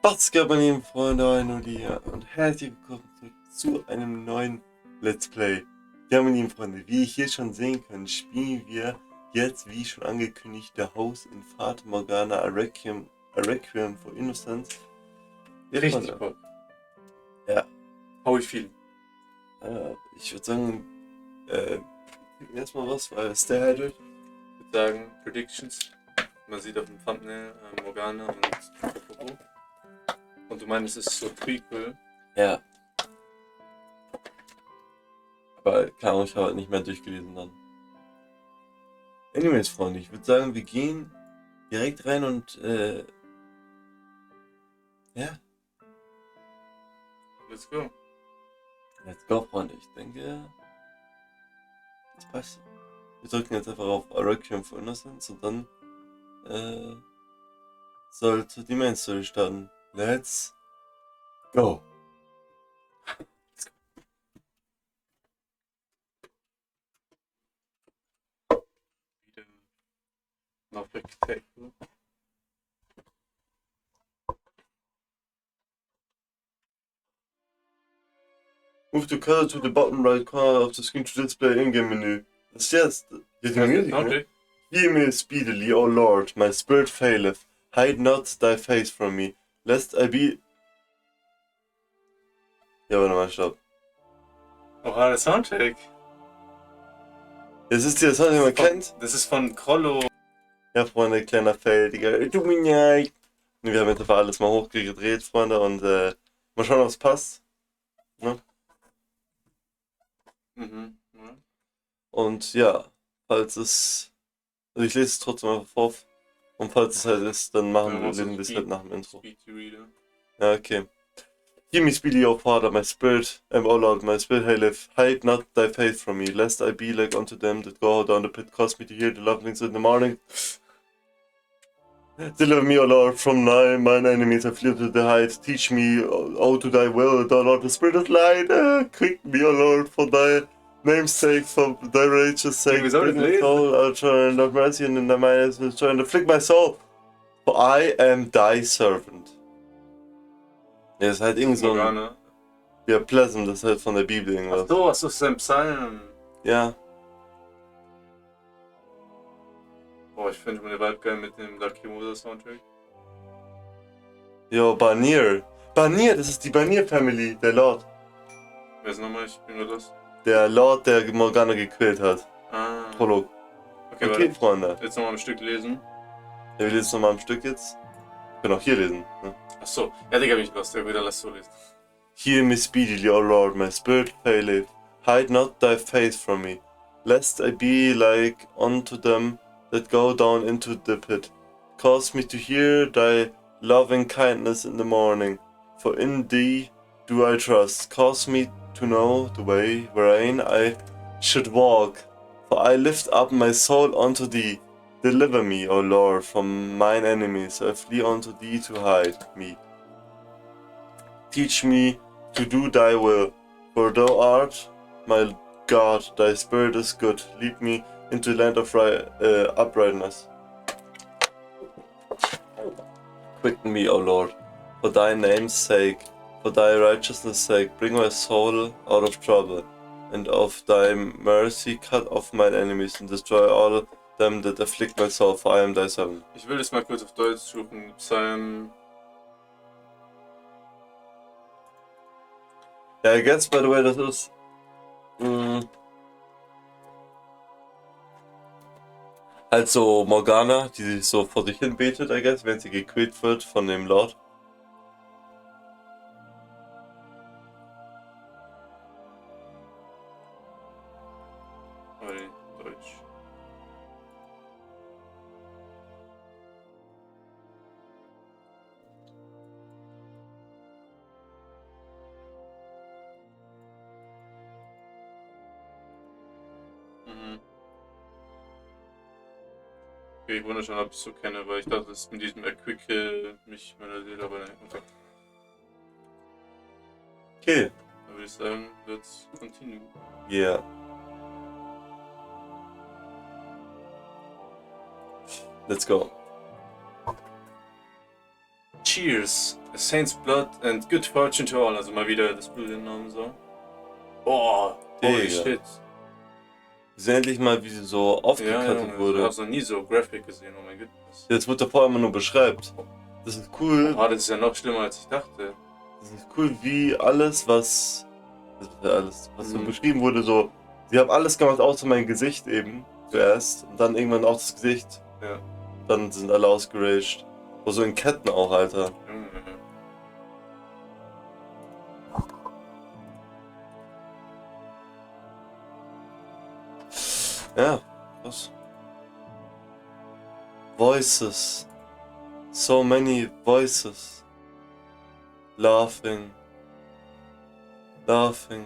Was geht, meine lieben Freunde, und hier und herzlich willkommen zurück zu einem neuen Let's Play. Ja, meine lieben Freunde, wie ihr hier schon sehen könnt, spielen wir jetzt, wie schon angekündigt, der Host in Fata Morgana Requiem for Innocence. Ja, Richtig Freunde. Bock. Ja. Hau ich viel. Ich würde sagen, erstmal was, weil stay hydrated. Ich würde sagen, Predictions. Man sieht auf dem Thumbnail Morgana und Popo. Und du meinst, es ist so Prequel. Ja. Aber keine Ahnung, ich habe halt nicht mehr durchgelesen dann. Anyways, Freunde, ich würde sagen, wir gehen direkt rein und ja. Let's go. Let's go, Freunde. Ich denke, das passt. Wir drücken jetzt einfach auf Requiem for Innocence und dann sollte die Main Story starten. Let's go. Wieder noch Spectacle. Move the cursor to the bottom right corner of the screen to display in-game menu. Das ist jetzt die Musik, ne? Hear me speedily, O Lord, my spirit faileth. Hide not thy face from me, lest I be... Ja, warte mal, stopp. Oha, der Soundtrack. Das ist der Sound, den man kennt. Das ist von Krollo. Ja, Freunde, kleiner Fail, Digga. Wir haben jetzt einfach alles mal hochgedreht, Freunde, und mal schauen, ob es passt. Ne? Mhm. Ja. Und ja, falls es... Also ich lese es trotzdem einfach vor. Und falls es halt ist, dann lesen wir es halt nach dem Intro. Ja, okay. Hear me speedily, O Father, my spirit, O Lord, my spirit haileth. Hide not thy face from me, lest I be like unto them that go down the pit. Cause me to hear the lovings in the morning. Deliver me, O Lord, from mine enemies. I flee to the heights. Teach me, O to thy will, thou Lord, the spirit of light. Quicken me, O Lord, for thy name's sake, for thy righteous sake. Bring my soul, O turn of mercy, and in thy might turn to afflict my soul. For I am thy servant. Ja, das ist halt irgend so ein... Ja, Pleasant, das ist halt von der Bibel irgendwas. Ach so, das ist ein Psalm. Ja. Boah, ich finde meine Vibe geil mit dem Lucky Moses Soundtrack. Jo, Barnier. Barnier, das ist die Barnier Family, der Lord. Wer ist nochmal? Ich bin nur los. Der Lord, der Morgana gequält hat. Ah. Prolog. Okay, Freunde. Jetzt nochmal ein Stück lesen. Ja, wir lesen nochmal ein Stück jetzt. Wir können auch hier lesen. Ne? Achso, ja, Digga, bin ich los. Ja, wieder lass so lesen. Hear me speedily, O Lord, my spirit faileth. Hide not thy face from me, lest I be like unto them that go down into the pit. Cause me to hear thy loving kindness in the morning, for in thee do I trust. Cause me to know the way wherein I should walk, for I lift up my soul unto thee. Deliver me, O Lord, from mine enemies. I flee unto thee to hide me. Teach me to do thy will, for thou art my God, thy spirit is good. Lead me into the land of uprightness. Quicken me, O Lord, for thy name's sake, for thy righteousness' sake. Bring my soul out of trouble, and of thy mercy cut off mine enemies, and destroy all them that afflict my soul, for I am thy servant. Ich will das mal kurz auf Deutsch suchen. Psalm... Ja, I guess, by the way, das ist... Also Morgana, die sich so vor sich hin betet, I guess, wenn sie gequält wird von dem Lord. Deutsch. Okay, ich wundere schon, ob ich es so kenne, weil ich dachte, das ist mit diesem Erquicke mich meiner Seele, aber nein, okay. Okay. Dann würde ich sagen, let's continue. Yeah. Let's go. Cheers, a saint's blood and good fortune to all. Also mal wieder das Blut entnommen so. Boah, holy Digga. shit. Wir sehen endlich mal, wie sie so Ja, aufgekattet ich wurde. hab's noch nie so graphic gesehen, oh mein Gott. Jetzt wird davor immer nur beschreibt. Das ist cool. Oh, das ist ja noch schlimmer als ich dachte. Das ist cool, wie alles, was so Mhm. beschrieben wurde, so. Sie haben alles gemacht, außer mein Gesicht eben. Zuerst. Und dann irgendwann auch das Gesicht. Ja. Dann sind alle ausgeraged. Aber so in Ketten auch, Alter. Ja, was? Voices. So many voices. Laughing. Laughing.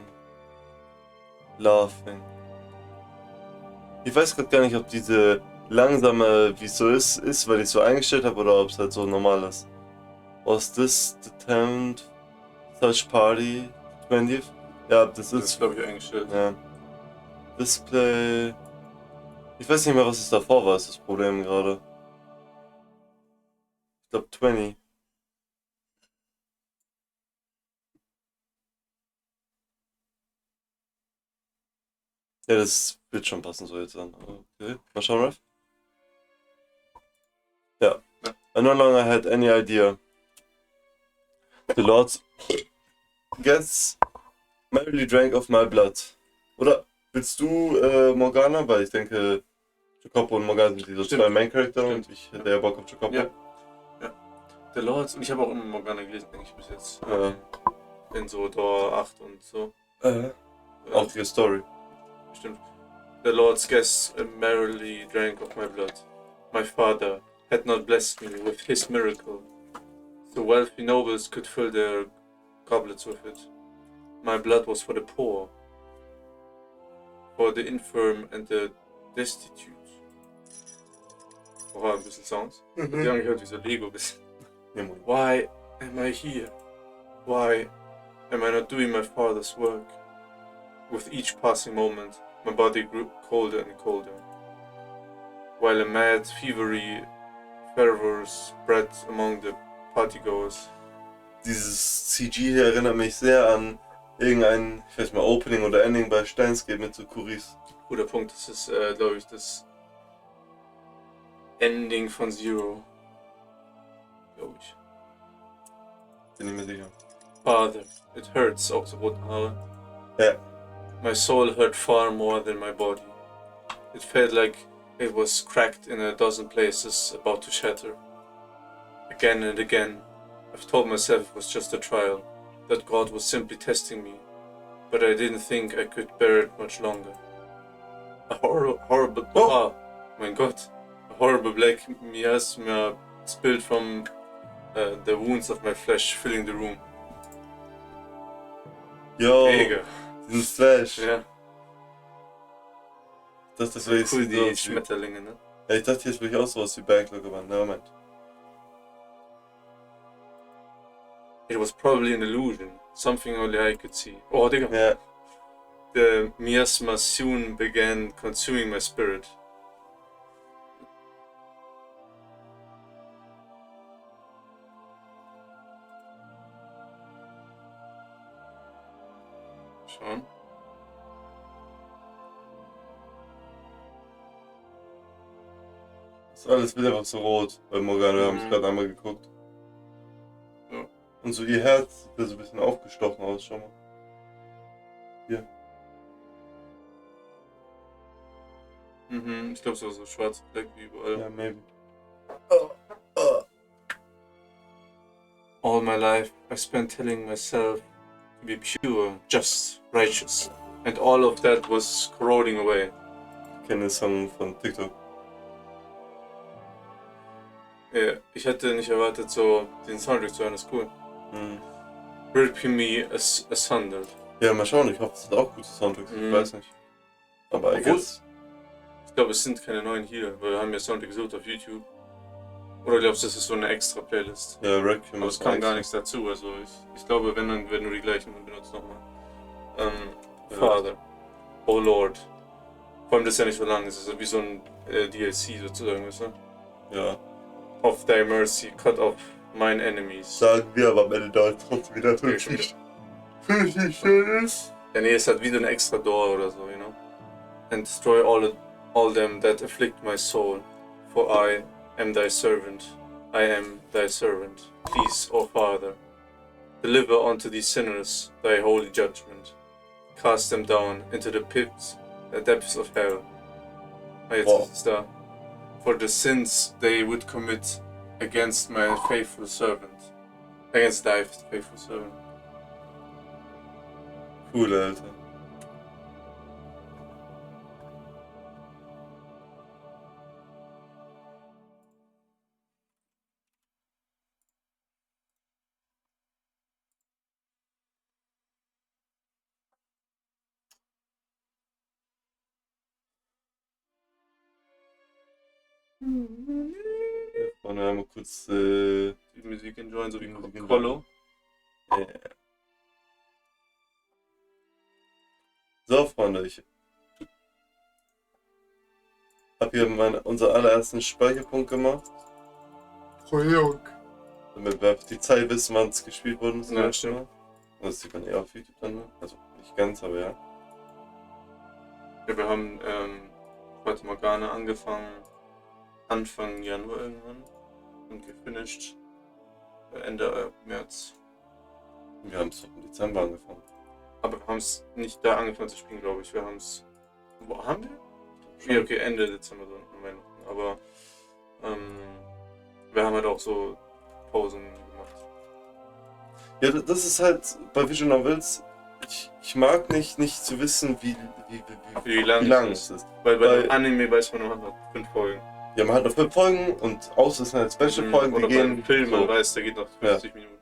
Laughing. Ich weiß gerade gar nicht, ob diese langsame, wie es so ist, weil ich so eingestellt habe, oder ob es halt so normal ist. Was this the 10th such party 20th? Ja, das Das ist. ist, glaube ich, eingestellt. Ja. Display. Ich weiß nicht mehr, was es davor war, ist das Problem gerade. Ich glaube 20. Ja, das wird schon passen so jetzt an. Okay. Mal schauen, Ralph. Ja. I no longer had any idea. The Lord guests merrily drank of my blood. Oder willst du Morgana? Weil ich denke, Jacopo und Morgana sind diese zwei Main-Charakter und ich hätte ja Bock auf Jacopo. Ja. The Lords, und ich habe auch immer Morgana gelesen, denke ich, bis jetzt. Ja. In so Door 8 und so. Auch die Story. Stimmt. The Lord's guests merrily drank of my blood. My father had not blessed me with his miracle. The wealthy nobles could fill their goblets with it. My blood was for the poor, for the infirm and the destitute. Oh, ein bisschen Sounds. Ich hab die angehört wie so Lego bisschen. Why am I here? Why am I not doing my father's work? With each passing moment, my body grew colder and colder, while a mad, fevery fervor spread among the partygoers. Dieses CG hier erinnert mich sehr an irgendein, ich weiß mal, Opening oder Ending bei Steins mit so Kuris. Guter Punkt, das ist, glaube ich, das Ending von Zero. Glaube ich. Bin ich mir sicher. Father, it hurts, auch so rote Haare. Ja. My soul hurt far more than my body. It felt like it was cracked in a dozen places, about to shatter. Again and again, I've told myself it was just a trial, that God was simply testing me, but I didn't think I could bear it much longer. A horrible, oh my God, a horrible black miasma spilled from the wounds of my flesh, filling the room. Yo, Mega. diesen Slash. Ja. Das will ich Cool, die so Schmetterlinge, ne? Ja, ich dachte jetzt will ich auch sowas wie Backlog, aber nevermind. It was probably an illusion, something only I could see. Oh, Digga. Ja. The miasma soon began consuming my spirit. Schauen. Das ist alles wieder so rot bei Morgana, wir haben es gerade einmal geguckt. Ja. Und so ihr Herz sieht da so ein bisschen aufgestochen aus, schau mal. Hier. Ich glaube so schwarze Fleck wie überall. Ja, maybe. All my life I spent telling myself to be pure, just, righteous. And all of that was corroding away. Ich kenne den Song von TikTok. Ja, ich hätte nicht erwartet, so den Soundtrack zu hören, ist cool. Mhm. Ripping me asunder. Ja, mal schauen, ich hoffe, es sind auch gute Soundtracks, ich weiß nicht. Aber I guess. Ich glaube, es sind keine neuen hier, weil wir haben ja Soundtrack gesucht auf YouTube. Oder glaubst du, das ist so eine extra Playlist? Ja, Requiem. Aber es kam gar nichts dazu, also ich glaube, wenn, dann werden nur die gleichen benutzt nochmal. Father. Oh Lord. Vor allem das ist ja nicht so lang, es ist wie so ein DLC sozusagen, weißt du? Ja. Of thy mercy, cut off mine enemies. Sagen wir, aber am Ende dauert es trotzdem wieder 50 Stunden. Ja, nee, es hat wieder ein extra Door oder so, you know? And destroy all them that afflict my soul. For I am thy servant. I am thy servant. Please, O Father, deliver unto these sinners thy holy judgment. Cast them down into the pits, the depths of hell. Jetzt ist es da. For the sins they would commit against my faithful servant. Against thy faithful servant. Cool, Alter. Und dann haben wir kurz die Musik enjoyen, so wie Colo. So, Freunde, ich habe hier unseren allerersten Speicherpunkt gemacht. Damit wir die Zeit wissen, wann es gespielt worden ist. Ja, stimmt. Das sieht man eher auf YouTube dann, also nicht ganz, aber ja. Ja, wir haben Fata Morgana angefangen Anfang Januar irgendwann und gefinisht Ende März. Wir haben es doch im Dezember angefangen. Aber wir haben es nicht da angefangen zu spielen, glaube ich. Wir haben es... Wo haben wir? Ja, okay, Ende Dezember so an Weihnachten. Aber wir haben halt auch so Pausen gemacht. Ja, das ist halt bei Visual Novels. Ich mag nicht zu wissen, wie lang es ist. Weil bei Anime weiß man, man hat 5 Folgen. Ja, man hat noch 5 Folgen und außer es sind halt Special-Folgen, die oder gehen. Beim Film, so. man weiß, der geht noch 50 Minuten.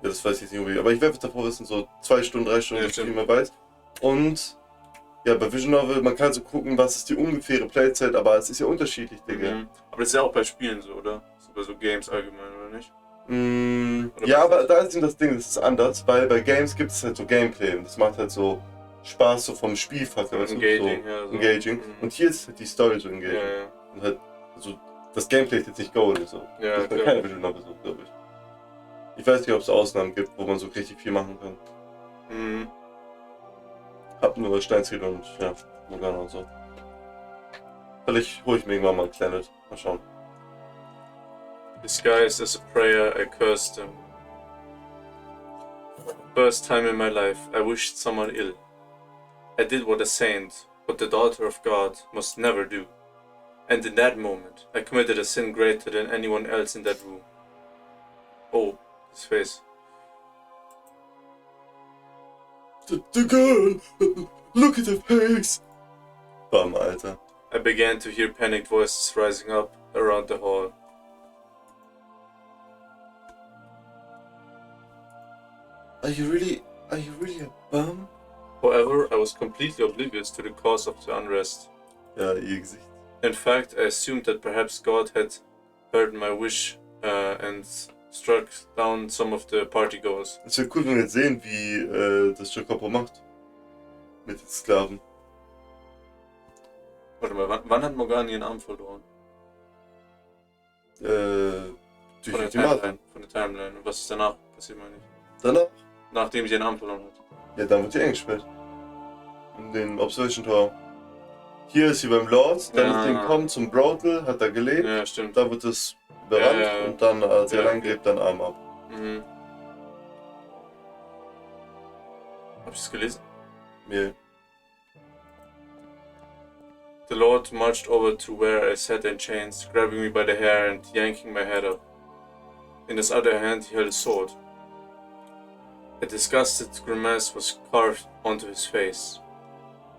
Ja, das weiß ich jetzt nicht unbedingt. Aber ich werde davor wissen, so 2 Stunden, 3 Stunden, ja, wie man weiß. Und ja, bei Visual Novel, man kann so gucken, was ist die ungefähre Playzeit, aber es ist ja unterschiedlich, Digga. Aber das ist ja auch bei Spielen so, oder? So bei so Games allgemein, oder nicht? Oder ja, aber da ist das Ding, das ist anders, weil bei Games gibt es halt so Gameplay und das macht halt so Spaß so vom Spielfaktor, weißt du? Engaging, so ja. So. Engaging. Und hier ist halt die Story so engaging. Ja. Und halt, also das Gameplay ist jetzt nicht Goal, so. Ja, das ist bei keiner Visual Novel so, glaube ich. Ich weiß nicht, ob es Ausnahmen gibt, wo man so richtig viel machen kann. Hab nur Steinzähler und ja, Morgana und so. Vielleicht hole ich mir irgendwann mal ein Planet. Mal schauen. Disguised as a prayer, I cursed them. First time in my life, I wished someone ill. I did what a saint, what the daughter of God, must never do. And in that moment, I committed a sin greater than anyone else in that room. Oh, his face. The girl! Look at her face! Bam, Alter. I began to hear panicked voices rising up around the hall. Are you really a bum? However, I was completely oblivious to the cause of the unrest. Ja, ihr Gesicht. In fact, I assumed that perhaps God had heard my wish and struck down some of the partygoers. Es wäre cool, wenn wir jetzt sehen, wie das Jacopo macht. Mit den Sklaven. Warte mal, wann hat Morgana ihren Arm verloren? Durch die Timeline. Von der Timeline. Und was ist danach passiert, meine ich? Danach? Nachdem sie ihren Arm verloren hat. Ja, dann wird sie eingesperrt. In den Observation Tower. Hier ist sie beim Lord, dann ist sie gekommen zum Brothel, hat er gelebt. Ja, stimmt. Da wird es berannt und dann, als er reingeht, dann Arm ab. Hab ich es gelesen? Nee. The Lord marched over to where I sat in chains, grabbing me by the hair and yanking my head up. In his other hand he held a sword. A disgusted grimace was carved onto his face,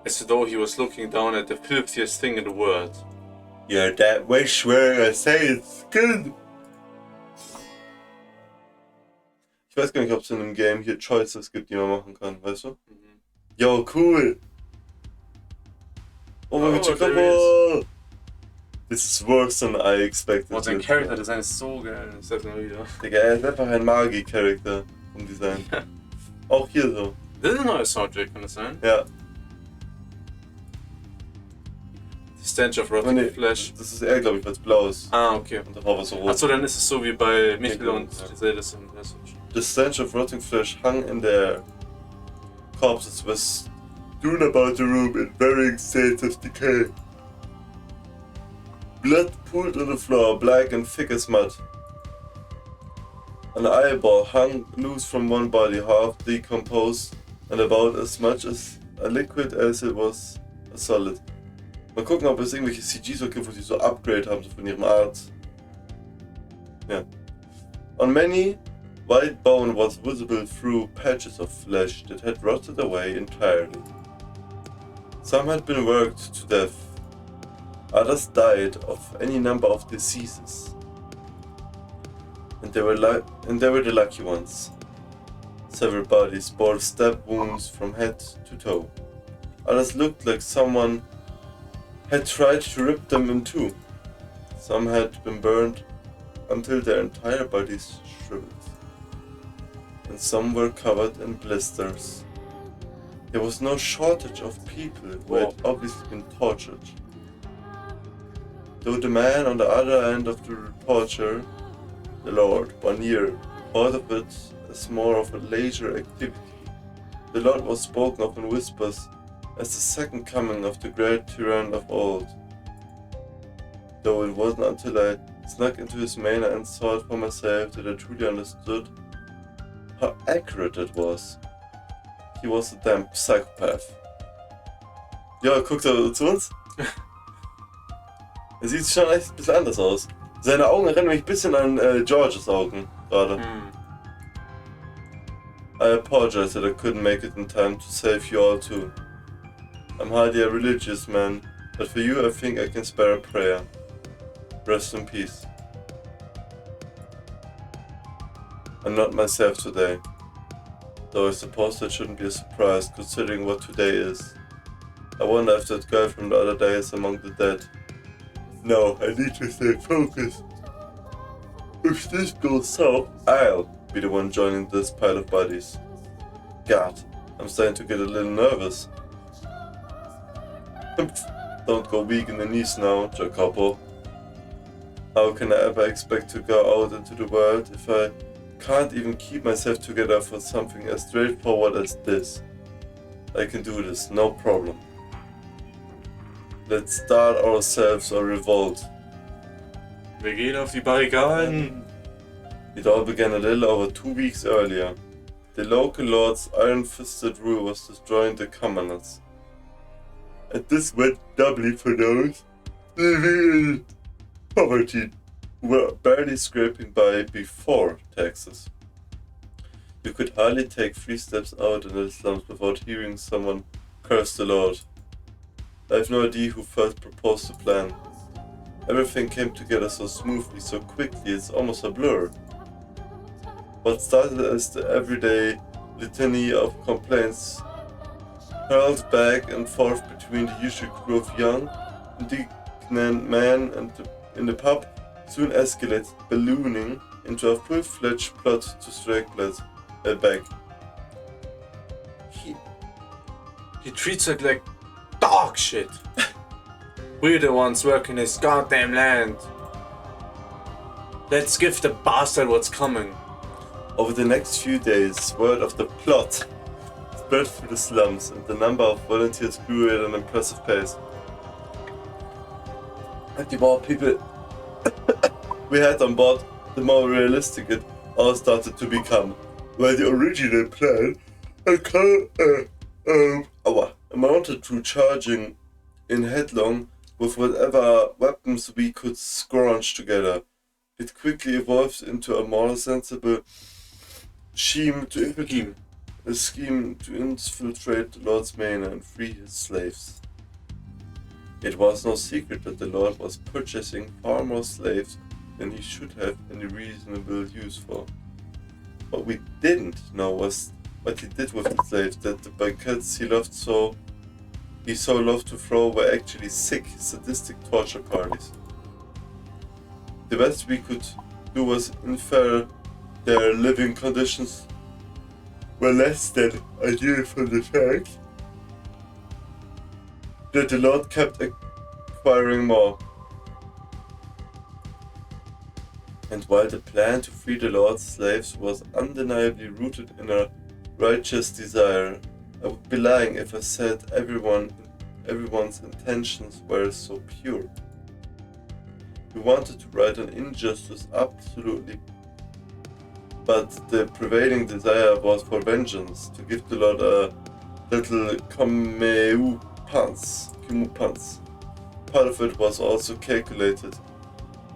as though he was looking down at the filthiest thing in the world. You're that wish where I say it's good. Ich weiß gar nicht, ob es in einem Game hier Choices gibt, die man machen kann, weißt du? Yo, cool! Oh mein Gott, this is worse than I expected. Oh, sein Character Design ist so geil, ich sag's mal wieder. Digga, er ist einfach ein Magi-Charakter vom Design. Auch hier so. Das ist ein neuer Soundtrack, kann das sein? Ja. The stench of rotting flesh. Das ist er, glaube ich, weil es blau ist. Ah, okay. Und davor war es so rot. Achso, dann ist es so wie bei Michel Ja, und ja. Griselis in Message. The stench of rotting flesh hung in the air. Corpses were strewn about the room in varying states of decay. Blood pooled on the floor, black and thick as mud. An eyeball hung loose from one body, half decomposed and about as much as a liquid as it was a solid. Mal gucken, ob es irgendwelche CGs gibt, wo die so Upgrade haben, so von ihrem Art. Ja. On many, white bone was visible through patches of flesh that had rotted away entirely. Some had been worked to death. Others died of any number of diseases. And they were the lucky ones. Several bodies bore stab wounds from head to toe. Others looked like someone had tried to rip them in two. Some had been burned until their entire bodies shriveled. And some were covered in blisters. There was no shortage of people who had obviously been tortured. Though the man on the other end of the torture, the Lord, 1 year, thought of it as more of a leisure activity. The Lord was spoken of in whispers as the second coming of the great tyrann of old. Though it wasn't until I snuck into his manor and saw it for myself that I truly understood how accurate it was. He was a damn psychopath. Ja, guckt er zu uns? Er sieht schon echt ein bisschen anders aus. Seine Augen erinnern mich ein bisschen an Georges Augen gerade. I apologize that I couldn't make it in time to save you all too. I'm hardly a religious man, but for you I think I can spare a prayer. Rest in peace. I'm not myself today, though I suppose that shouldn't be a surprise considering what today is. I wonder if that girl from the other day is among the dead. No, I need to stay focused. If this goes south, I'll be the one joining this pile of bodies. God, I'm starting to get a little nervous. Don't go weak in the knees now, Jacopo. How can I ever expect to go out into the world if I can't even keep myself together for something as straightforward as this? I can do this, no problem. Let's start ourselves a revolt. Wir gehen auf die Barrikaden. It all began a little over 2 weeks earlier. The local lord's iron-fisted rule was destroying the commoners. And this went doubly for those living in poverty, who were barely scraping by before taxes. You could hardly take 3 steps out in the slums without hearing someone curse the Lord. I have no idea who first proposed the plan. Everything came together so smoothly, so quickly, it's almost a blur. What started as the everyday litany of complaints hurled back and forth between the usual crew of young, indignant men in the pub soon escalated, ballooning into a full-fledged plot to strike back. He treats it like dog shit. We're the ones working his goddamn land. Let's give the bastard what's coming. Over the next few days, word of the plot spread through the slums, and the number of volunteers grew at an impressive pace. And the more people we had on board, the more realistic it all started to become. While the original plan amounted to charging in headlong with whatever weapons we could scrounge together, it quickly evolved into a more sensible scheme to infiltrate the Lord's manor and free his slaves. It was no secret that the Lord was purchasing far more slaves than he should have any reasonable use for. What we didn't know was what he did with the slaves, that the banquets he so loved to throw were actually sick, sadistic torture parties. The best we could do was infer their living conditions were less than ideal from the fact that the Lord kept a requiring more. And while the plan to free the Lord's slaves was undeniably rooted in a righteous desire, I would be lying if I said everyone's intentions were so pure. We wanted to right an injustice, absolutely, but the prevailing desire was for vengeance, to give the Lord a little comeuppance. Part of it was also calculated,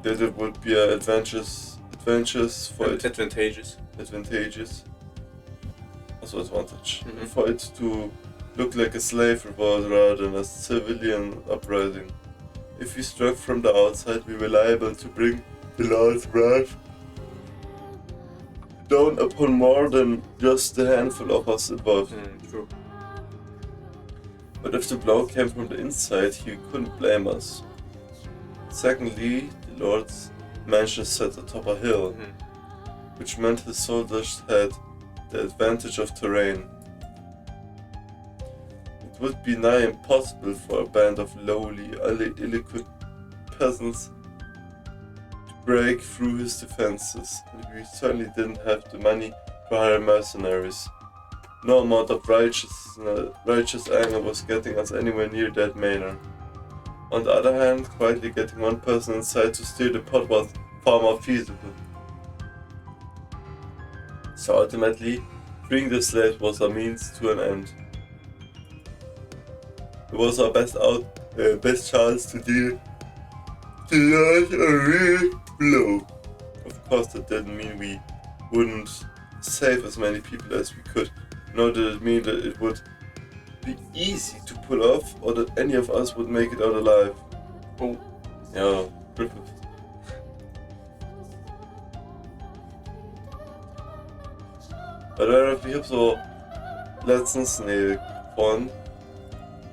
that it would be advantageous for it. Advantageous. Also advantage. Mhm. For it to look like a slave revolt rather than a civilian uprising. If we struck from the outside, we were liable to bring the Lord's wrath down upon more than just a handful of us involved. True. But if the blow came from the inside, he couldn't blame us. Secondly, the Lord's mansion sat atop a hill, which meant his soldiers had the advantage of terrain. It would be nigh impossible for a band of lowly, ill-equipped peasants to break through his defenses, and we certainly didn't have the money to hire mercenaries. No amount of righteous anger was getting us anywhere near that manor. On the other hand, quietly getting one person inside to steer the pot was far more feasible. So ultimately, freeing the slaves was a means to an end. It was our best chance to deal a real blow. Of course, that didn't mean we wouldn't save as many people as we could, nor did it mean that it would be easy to pull off, or that any of us would make it out alive. Oh. Ja, Griffith. Ich hab so letztens, von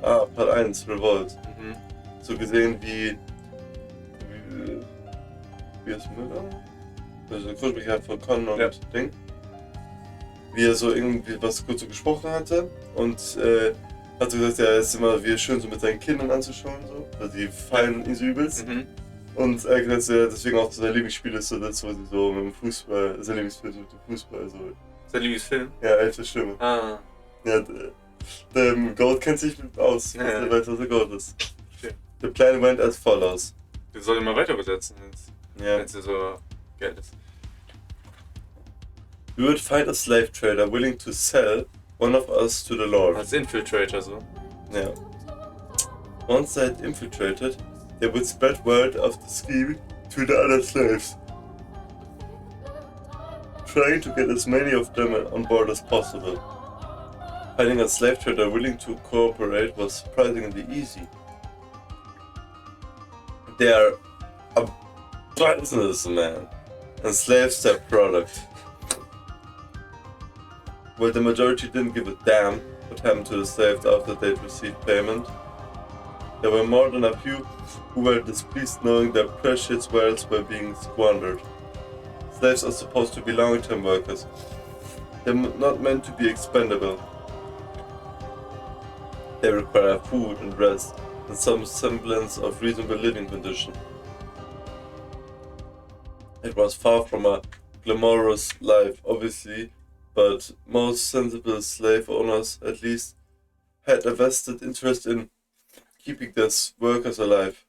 Part 1, Revolt, so gesehen wie es Müller? Also ein Kurzbekannt von Con und Ding. Wie er so irgendwie was kurz so gesprochen hatte und hat so gesagt, ja, es ist immer wie schön so mit seinen Kindern anzuschauen, so, weil die feiern ihn so übelst. Und er gesagt, ja, deswegen auch sein Lieblingsspiel ist so das, wo sie so mit dem Fußball, sein Lieblingsspiel so mit dem Fußball so. Sein Lieblingsfilm? Ja, 11. Stimme. Ah. Ja, der Goat kennt sich aus, Ja. der weiß, was der Goat ist. Okay. Der Plan went as follows. Wir sollen ihn mal weiter übersetzen, Ja. wenn es dir so geil ist. We would find a slave trader willing to sell one of us to the Lord. Als Infiltrator so. Yeah. Once they had infiltrated, they would spread word of the scheme to the other slaves, trying to get as many of them on board as possible. Finding a slave trader willing to cooperate was surprisingly easy. They are a businessman, and slaves their product. Well, the majority didn't give a damn what happened to the slaves after they'd received payment. There were more than a few who were displeased knowing their precious wealth were being squandered. Slaves are supposed to be long-term workers. They're not meant to be expendable. They require food and rest and some semblance of reasonable living condition. It was far from a glamorous life, obviously, but most sensible slave owners, at least, had a vested interest in keeping their workers alive.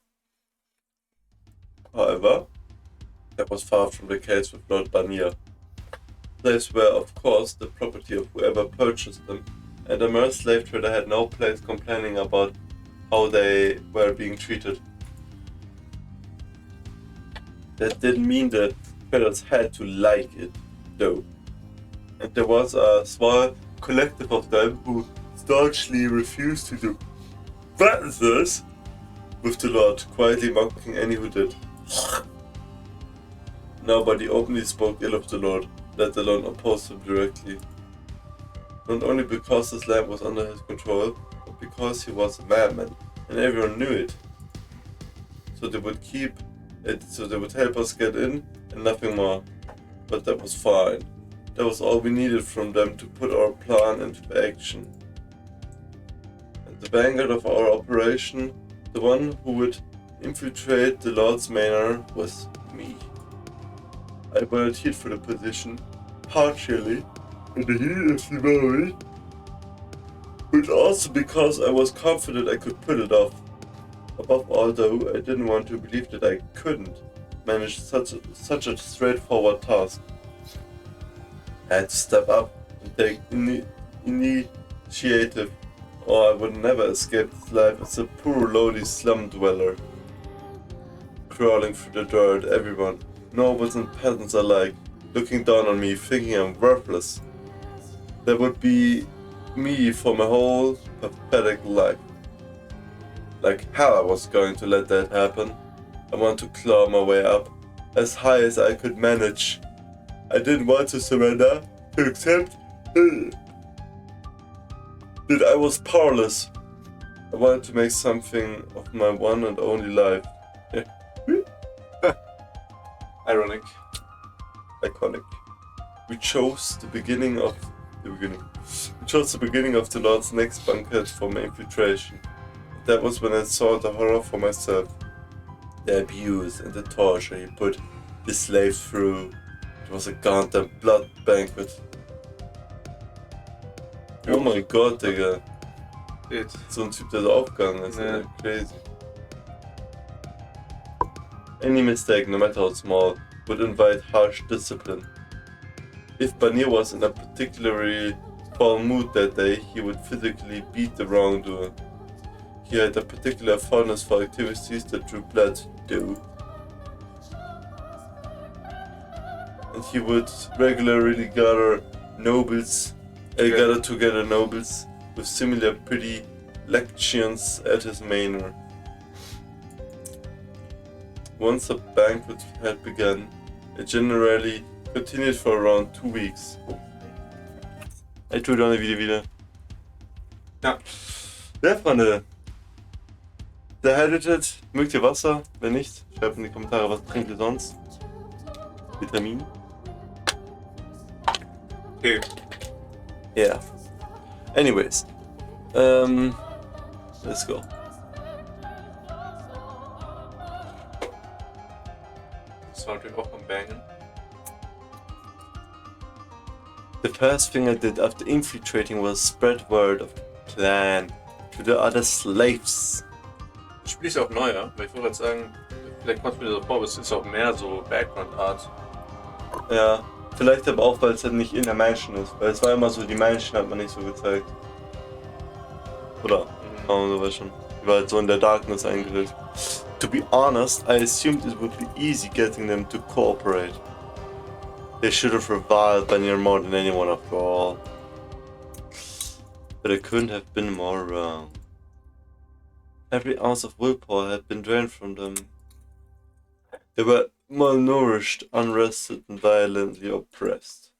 However, that was far from the case with Lord Barnier. Slaves were, of course, the property of whoever purchased them, and the mere slave trader had no place complaining about how they were being treated. That didn't mean the traders had to like it, though. And there was a small collective of them who staunchly refused to do business with the Lord, quietly mocking any who did. Nobody openly spoke ill of the Lord, let alone opposed him directly. Not only because his land was under his control, but because he was a madman, and everyone knew it. So they would help us get in, and nothing more. But that was fine. That was all we needed from them to put our plan into action. And the vanguard of our operation, the one who would infiltrate the Lord's manor was me. I volunteered for the position, partially in the heat of the moment, but also because I was confident I could pull it off. Above all, though, I didn't want to believe that I couldn't manage such a straightforward task. I had to step up and take initiative, or I would never escape this life as a poor lowly slum dweller. Crawling through the dirt, everyone, nobles and peasants alike, looking down on me, thinking I'm worthless. That would be me for my whole pathetic life. Like hell I was going to let that happen. I want to claw my way up, as high as I could manage. I didn't want to surrender, to accept that I was powerless. I wanted to make something of my one and only life. Ironic. Iconic. We chose the beginning of the Lord's next banquet for my infiltration. That was when I saw the horror for myself. The abuse and the torture he put his slaves through. It was a goddamn blood banquet. Oh mein Gott, Digga. So ein Typ, der so aufgegangen ist, Yeah. crazy. Any mistake, no matter how small, would invite harsh discipline. If Banir was in a particularly foul mood that day, he would physically beat the wrongdoer. He had a particular fondness for activities that drew blood, though. And he would regularly gather together nobles with similar predilections at his manor. Once the banquet had begun, it generally continued for around 2 weeks. Ich tue dann wieder. Ja. Ja, Freunde. Dehydrated, mögt ihr Wasser? Wenn nicht, schreibt in die Kommentare, was trinkt ihr sonst? Vitamin? Okay. Yeah. Anyways. Let's go. Das war natürlich auch am Bangen. The first thing I did after infiltrating was spread word of the plan to the other slaves. Das Spiel ist auch neu, ja? Weil ich wollte gerade sagen, vielleicht kommt mir das vor, aber es ist auch mehr so Background Art. Ja, vielleicht aber auch, weil es halt nicht in der Mansion ist. Weil es war immer so, die Mansion hat man nicht so gezeigt. Oder? Oh, du weißt schon. Die war halt so in der Darkness eingehüllt. To be honest, I assumed it would be easy getting them to cooperate. They should have reviled Banir more than anyone after all. But I couldn't have been more wrong. Every ounce of willpower had been drained from them. They were malnourished, unrested, and violently oppressed.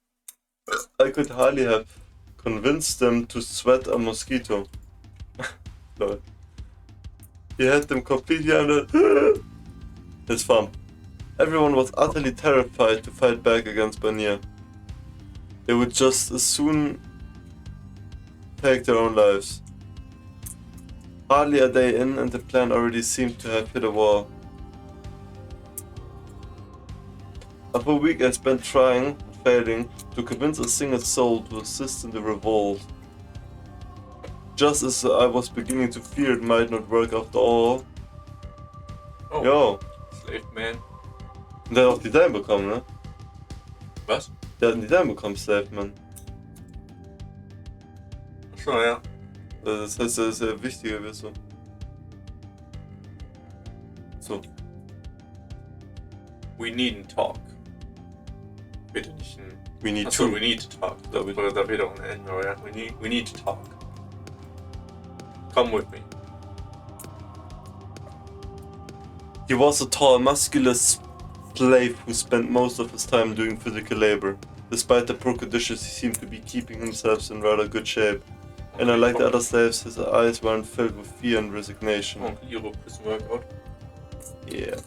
I could hardly have convinced them to sweat a mosquito. Lol. He had them completely under his thumb. Everyone was utterly terrified to fight back against Banir. They would just as soon take their own lives. Hardly a day in and the plan already seemed to have hit a wall. After a week I spent trying, failing, to convince a single soul to assist in the revolt. Just as I was beginning to fear it might not work after all. Oh, Yo, Slave Man. und der hat auch die Design bekommen, ne? Was? Der hat einen Design bekommen, Slave Man. Achso, ja. Das heißt, er ist sehr wichtiger, wirst du. So. We needn't talk. Bitte nicht ein... We need Achso, to. we need to talk. Da wird auch ein N, aber ja. We need to talk. Come with me. He was a tall, muscular slave who spent most of his time doing physical labor. Despite the poor conditions, he seemed to be keeping himself in rather good shape. And unlike the other slaves, his eyes weren't filled with fear and resignation. Oh, Hero Prison Workout. Yeah.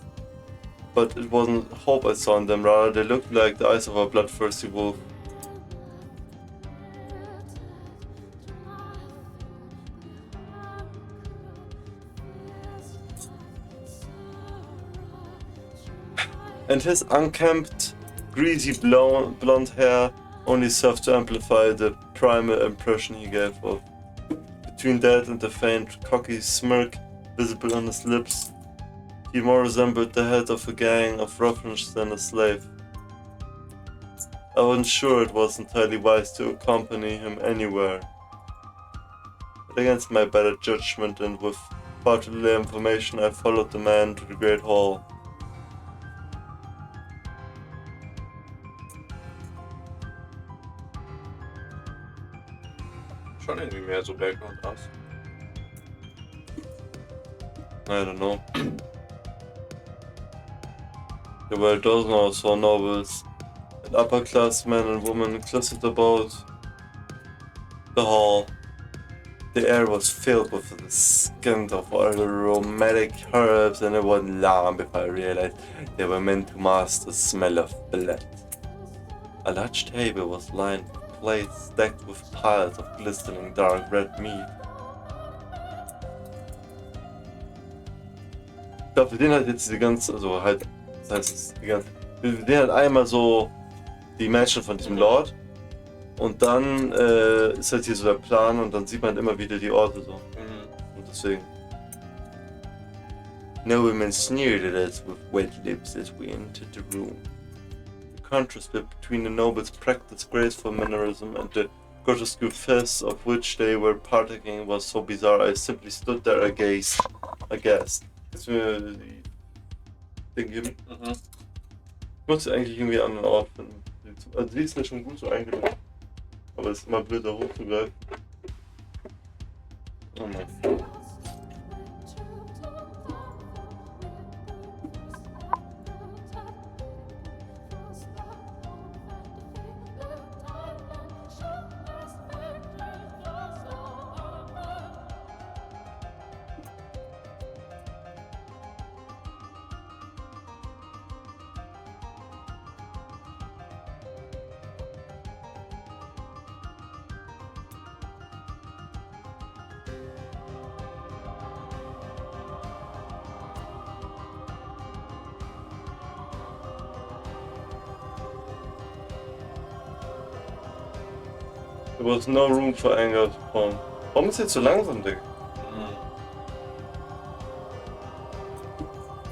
But it wasn't hope I saw in them, rather they looked like the eyes of a bloodthirsty wolf. and his unkempt, greasy blonde hair only served to amplify the primal impression he gave off. Between that and the faint, cocky smirk visible on his lips, he more resembled the head of a gang of ruffians than a slave. I wasn't sure it was entirely wise to accompany him anywhere. But against my better judgment and with far too little information, I followed the man to the Great Hall. Schon irgendwie mehr so Background aus. I don't know. There were a dozen or so novels, and upper-class men and women clustered about the hall. The air was filled with the scent of all the aromatic herbs, and it wasn't long before I realized they were meant to mask the smell of blood. A large table was lined with plates stacked with piles of glistening dark red meat. Ich glaube, wir sehen halt jetzt die ganze, also halt, das heißt, die ganze, wir sehen halt einmal so die Mansion von diesem Lord und dann ist halt hier so der Plan und dann sieht man immer wieder die Orte so. Und deswegen. No women sneered at us with wet lips as we entered the room. The contrast between the nobles' practiced graceful mannerism and the grotesque face of which they were partaking was so bizarre I simply stood there aghast. Kannst du mir die Ding geben? Ich muss eigentlich irgendwie an einen Ort finden. Also die ist mir schon gut so eingelegt. Aber es ist immer blöd da hochzugreifen. Oh Mann. There was no room for anger to form. Warum ist jetzt so langsam, Digga?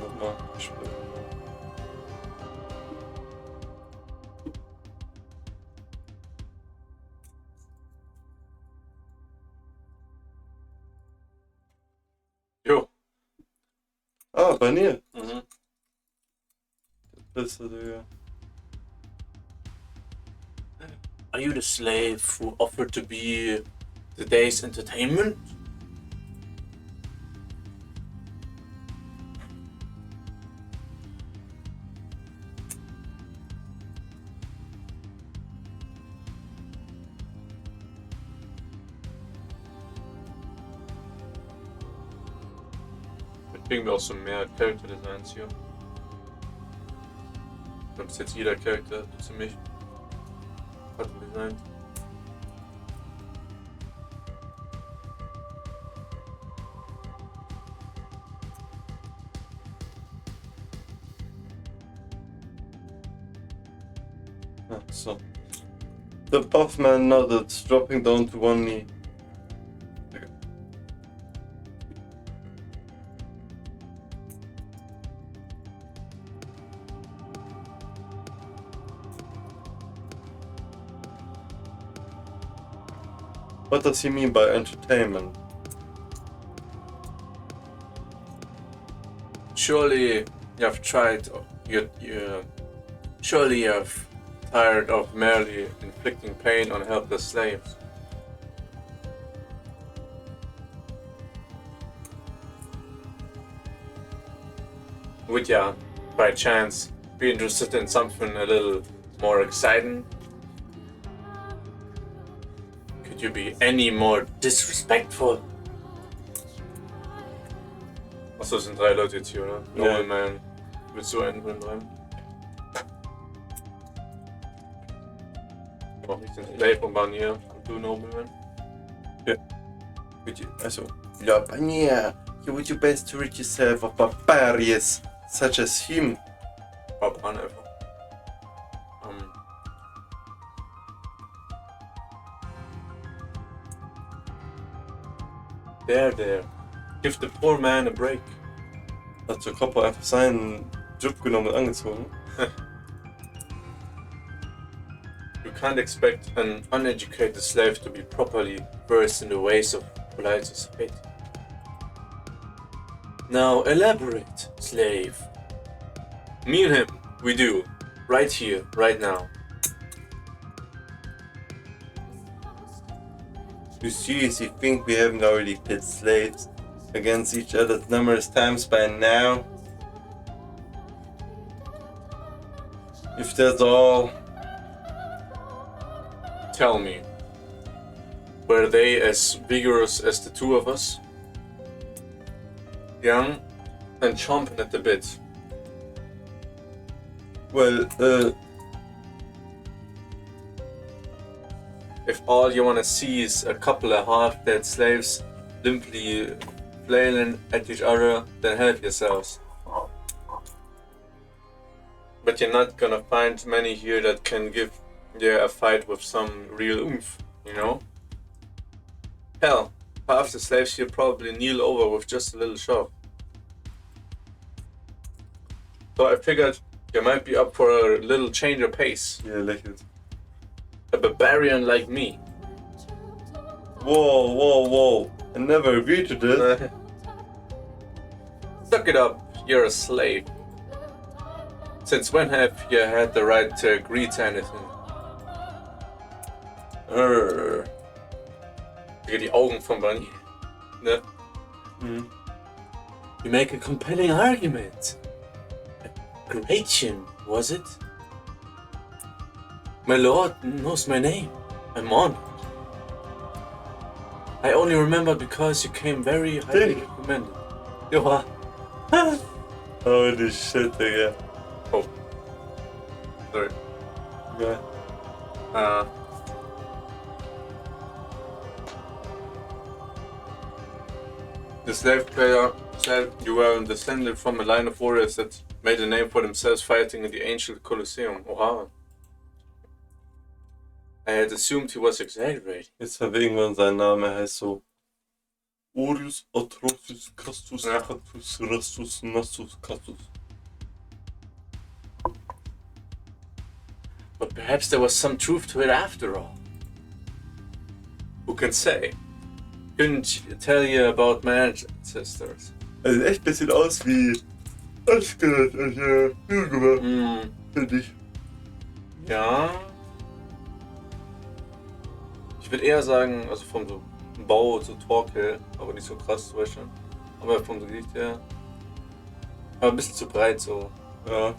Nochmal, ich spiele. Jo. Ah, bei mir. Beste, Digga. Are you the slave who offered to be the day's entertainment? Jetzt kriegen wir auch so mehr Character Designs hier. Ich glaube, bis jetzt jeder Charakter ziemlich hat ein Design. So. The buff man nodded, dropping down to one knee. What does he mean by entertainment? Surely you have tried, surely you have tired of merely inflicting pain on helpless slaves. Would ya, by chance, be interested in something a little more exciting? Could you be any more disrespectful? Achso, es sind 3 Leute jetzt hier, oder? Ja. Nobleman. Willst du einen von den 3? Ich brauch nicht den Slave und Barnier und du Nobleman. Lopania, you would do best to rid yourself of barbarians such as him. Barbaren ever. There. Give the poor man a break. Hat Jacopo einfach seinen Job genommen und angezogen? You can't expect an uneducated slave to be properly versed in the ways of polite society. Now elaborate, slave. Me and him, we do. Right here, right now. You seriously think we haven't already pit slaves against each other numerous times by now? If that's all... Tell me, were they as vigorous as the two of us? Young and chomping at the bit. Well, If all you wanna see is a couple of half-dead slaves limply flailing at each other, then help yourselves. But you're not gonna find many here that can give a fight with some real oomph, you know? Hell, half the slaves here probably kneel over with just a little shove. So I figured you might be up for a little change of pace. ja, lächelt. A barbarian like me. Whoa. I never agreed to this. Suck it up, you're a slave. Since when have you had the right to agree to anything? Die Augen von Bunny. Ne? Mhm. You make a compelling argument. A Requiem, was it? My lord knows my name. I'm honored. I only remember because you came very highly recommended. Ja. Holy shit, Digga. Oh. Sorry. Ja. The slave player said you were descended from a line of warriors that made a name for themselves fighting in the ancient Colosseum. Oha. I had assumed he was exaggerating. Jetzt verwegen wir uns seinen Namen, er heißt so Orius Atrocis Castus Cactus Rastus Nassus Castus. But perhaps there was some truth to it after all. Who can say? Couldn't tell you about my ancestors. Er sieht echt ein bisschen aus wie Aschgard, also Bürger, finde ich. Ja. Ich würde eher sagen, also vom so Bau zu Torkel, aber nicht so krass zum Beispiel. Aber vom Gesicht her. Aber ein bisschen zu breit so. Ja.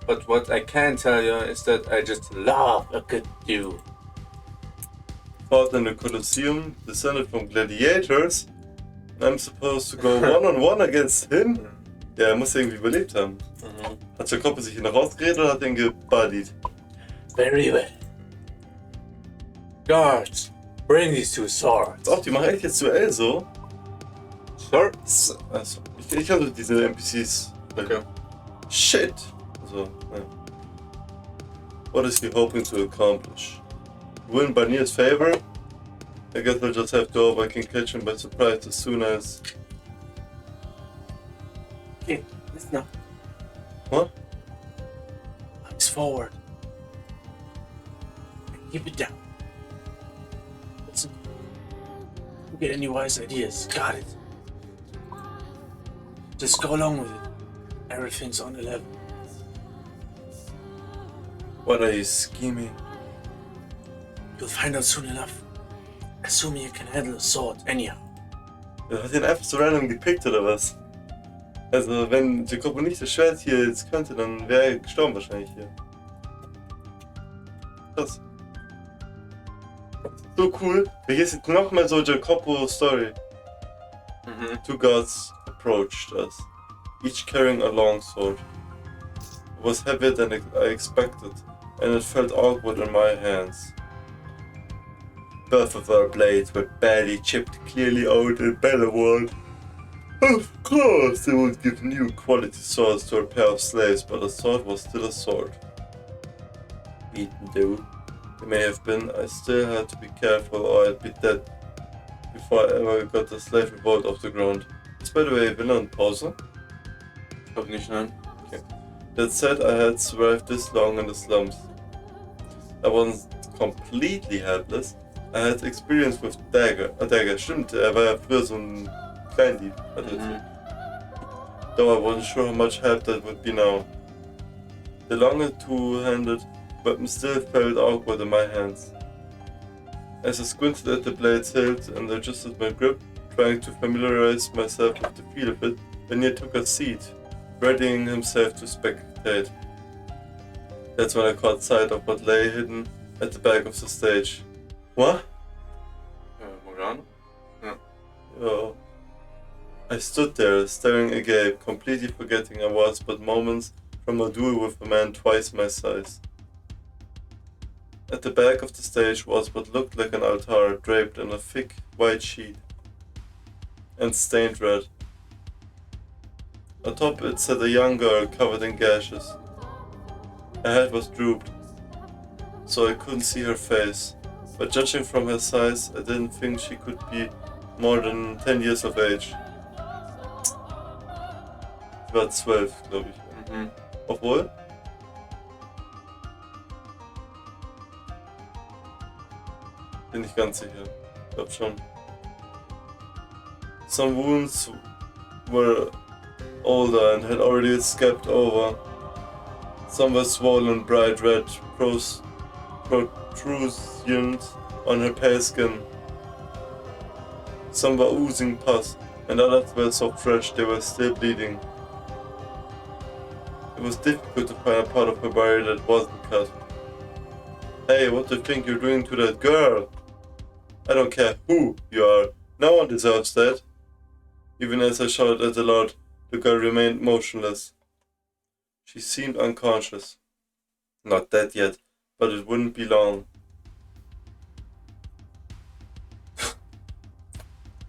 But what I can tell you is that I just love a good dude. Fought in the Colosseum, descended from gladiators. I'm supposed to go one-on-one against him? Ja, er muss irgendwie überlebt haben. Hat Jacopo sich hier noch rausgeredet oder hat er ihn gebuddied? Very well. Guards, bring these two swords. Doch, die machen echt jetzt Duell so. Sir? Also, ich hatte diese NPCs. Okay. Shit! So, ja. What is he hoping to accomplish? Win by Near's favor? I guess we'll just have to hope I can catch him by surprise as soon as... Okay, listen up. What? Eyes forward. Keep it down. Listen. Don't get any wise ideas. Got it. Just go along with it. Everything's on the level. What are you scheming? You'll find out soon enough. Assuming you can handle a sword anyhow. Er hat ihn einfach so random gepickt oder was? Also wenn Jacopo nicht das Schwert hier jetzt könnte, dann wäre er gestorben wahrscheinlich hier. Krass. So cool. Hier ist jetzt nochmal so Jacopo Story. Two gods approached us, each carrying a long sword. It was heavier than I expected, and it felt awkward in my hands. Both of our blades were badly chipped clearly out and battle-worn. Of course, they would give new quality swords to a pair of slaves, but a sword was still a sword. Beaten though they may have been, I still had to be careful or I'd be dead before I ever got the slave revolt off the ground. It's by the way, villain pause. Ich glaub nicht, nein. Okay. That said, I had survived this long in the slums. I wasn't completely helpless. I had experience with a dagger. Stimmt, er war ja früher so ein Kleindieb. Though I wasn't sure how much help that would be now. The longer two-handed weapon still felt awkward in my hands. As I squinted at the blade's hilt and adjusted my grip, trying to familiarize myself with the feel of it, Venier took a seat, readying himself to spectate. That's when I caught sight of what lay hidden at the back of the stage. What? Morgana? Ja. Oh. I stood there, staring agape, completely forgetting I was but moments from a duel with a man twice my size. At the back of the stage was what looked like an altar draped in a thick white sheet and stained red. Atop it sat a young girl covered in gashes. Her head was drooped, so I couldn't see her face, but judging from her size, I didn't think she could be more than 10 years of age. Sie war 12, glaube ich. Mhm. Obwohl? Bin nicht ganz sicher. Ich glaube schon. Some wounds were older and had already scabbed over. Some were swollen, bright red protrusions on her pale skin. Some were oozing pus, and others were so fresh they were still bleeding. It was difficult to find a part of her body that wasn't cut. Hey, what do you think you're doing to that girl? I don't care who you are, no one deserves that. Even as I shouted at the Lord, the girl remained motionless. She seemed unconscious. Not dead yet, but it wouldn't be long.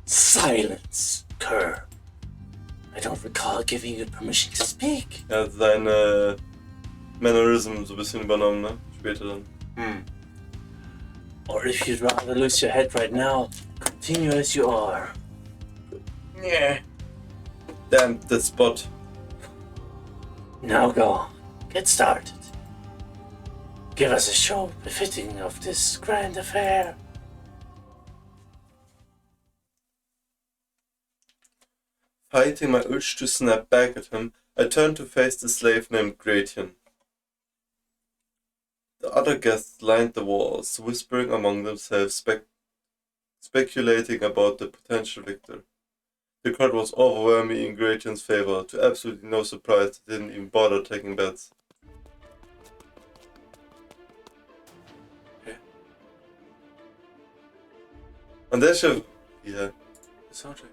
Silence, Kerr. I don't recall giving you permission to speak. Er hat seine Mannerism so ein bisschen übernommen, ne? Später dann. Or if you'd rather lose your head right now, continue as you are. Yeah. Damn, that spot. Now go on. Get started. Give us a show befitting of this grand affair. Fighting my urge to snap back at him, I turned to face the slave named Gratien. The other guests lined the walls, whispering among themselves, speculating about the potential victor. The crowd was overwhelmingly in Gratien's favor, to absolutely no surprise they didn't even bother taking bets. Okay. An der Stelle... Ja. Soundtrack.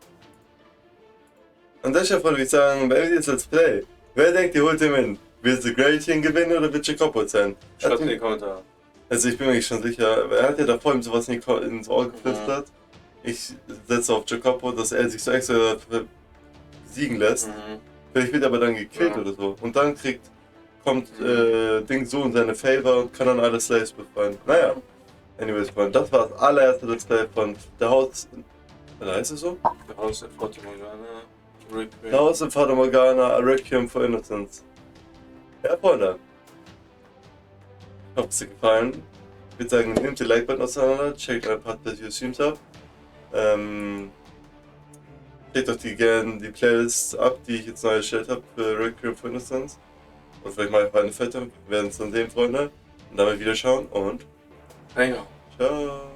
An der Stelle würde ich sagen, beendet jetzt Let's Play. Wer denkt, ihr holt den Win? Wird The Gratien gewinnen oder wird Jacopo sein? Schreibt in die Kommentare. Also ich bin mir nicht schon sicher, er hat ja da vorhin sowas ins Ohr geflüstert. Ich setze auf Jacopo, dass er sich so extra siegen lässt. Vielleicht wird er aber dann gekillt oder so. Und dann kommt Ding so in seine Favor und kann dann alle Slaves befreien. Naja. Anyways, Freunde, das war das allererste Let's Play von The House... Oder heißt es so? The House of Fata Morgana, Requiem. The House of Fata Morgana, a Requiem for Innocence. Ja, Freunde. Ich hoffe, es hat dir gefallen. Ich würde sagen, nehmt den Like-Button auseinander, checkt ein paar Streams ab. Checkt auch gerne die Playlists ab, die ich jetzt neu erstellt habe für Requiem for Innocence. Und vielleicht mache ich mal eine fette. Wir werden es dann sehen, Freunde. Und damit wieder schauen und Hang on. ciao.